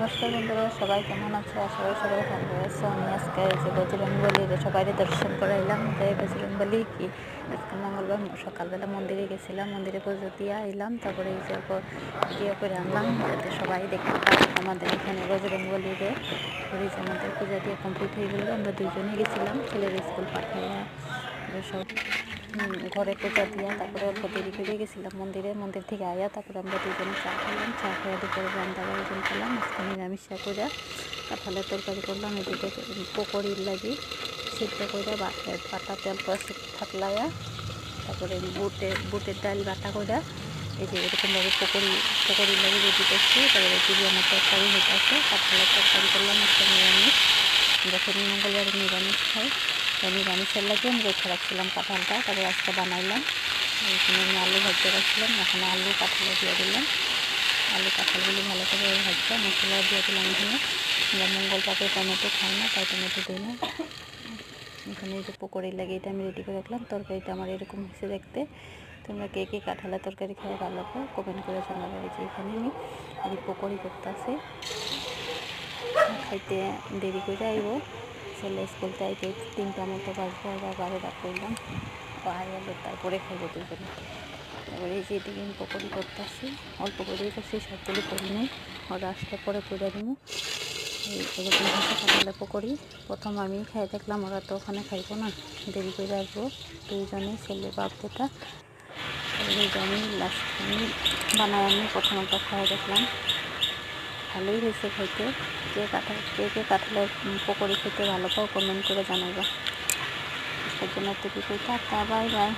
নমস্কার বন্ধুরা, সবাই কেমন আছে? আশা করি সবাই ভালো আছে। আমি আজকে যে বজরংবলীর সবাই দর্শন করাইলাম। যে বজরংবলী কি আজকে মঙ্গলবার সকালবেলা মন্দিরে গেছিলাম, মন্দিরে পুজো দিয়ে এলাম। তারপরে এই যে ভিডিও করে আনলাম যাতে সবাই দেখতে পায় আমাদের এখানে বজরংবলীর যে আমাদের পূজা দিয়ে কমপ্লিট হয়ে গেল। আমরা দুইজনে গেছিলাম, ছেলের স্কুল পাঠাইয়া সব ঘরে পূজা দিয়া তারপরে অল্প দেরি করে গেছিলাম মন্দির থেকে আয়া তারপরে আমরা দুজনে চা খেলাম। চা খেয়ে দুপুরে রান্নার আয়োজন করলাম। আজকে নিরামিষা করে কাঁঠালের তরকারি করলাম। এদিকে পকোড়ির লাগি সিদ্ধ করে বাটা তেল পরে থাকলাইয়া তারপরে বুটের ডাল বাটা করে এই যে এরকমভাবে পকোড়ির লাগি রেডি করছি। তারপরে বিরিয়ানির তরকারি হইতেছে, কাঁঠালের তরকারি করলাম। আজকে নিরামিষ, আমরা শনি মঙ্গলবারে নিরামিষ খাই। নিরামিষের লাগে আমি রেখে রাখছিলাম কাঁঠালটা, তারপরে আজকে বানাইলাম। এখানে আমি আলু ভাজতে রাখছিলাম, এখন আলু কাঁঠালে দিয়ে দিলাম। আলু কাঁঠালগুলি ভালো করে ভাজতে মশলা দিয়ে দিলাম। এখানে আমরা মঙ্গলবারে টমেটো খাই না, তাই টমেটো দিই না। এখানে এই যে পকোড়ি লাগে এটা আমি রেডি করে রাখলাম। তরকারিটা আমার এরকম হয়েছে দেখতে। তোমরা কে কে কাঁঠালের তরকারি খাওয়া ভালো পাও কমেন্ট করে জানাবে। এই যে এখানে আমি পকোড়ি করতে আসি, খাইতে দেরি করে আইব। ছেলে স্কুল থেকে 3টা মতো বাজবো, আবার 12টা করলাম আইলে তারপরে খাইবো দুজনে। তারপরে এই যে এদিকে আমি পকোড়ি করতেছি, অল্প করেই করছি, সবগুলি করি নেই। ওরা আসলে পরে করে দিব। এরকম হচ্ছে কাঁঠালে পকোড়ি। প্রথম আমি খাই দেখলাম, ওরা তো ওখানে খাইবো না, দেরি করে আসবো দুইজনে, ছেলে বাপ বেটা। এই যে আমি বানাই আমি প্রথম একটা খাই দেখলাম, ভালোই হয়েছে খাইতে। কে কাঁঠালের পকোড়ি খেতে ভালো পাও কমেন্ট করে জানাইবা। আজকের জন্য এতটুকুই, টাটা, বাই বাই।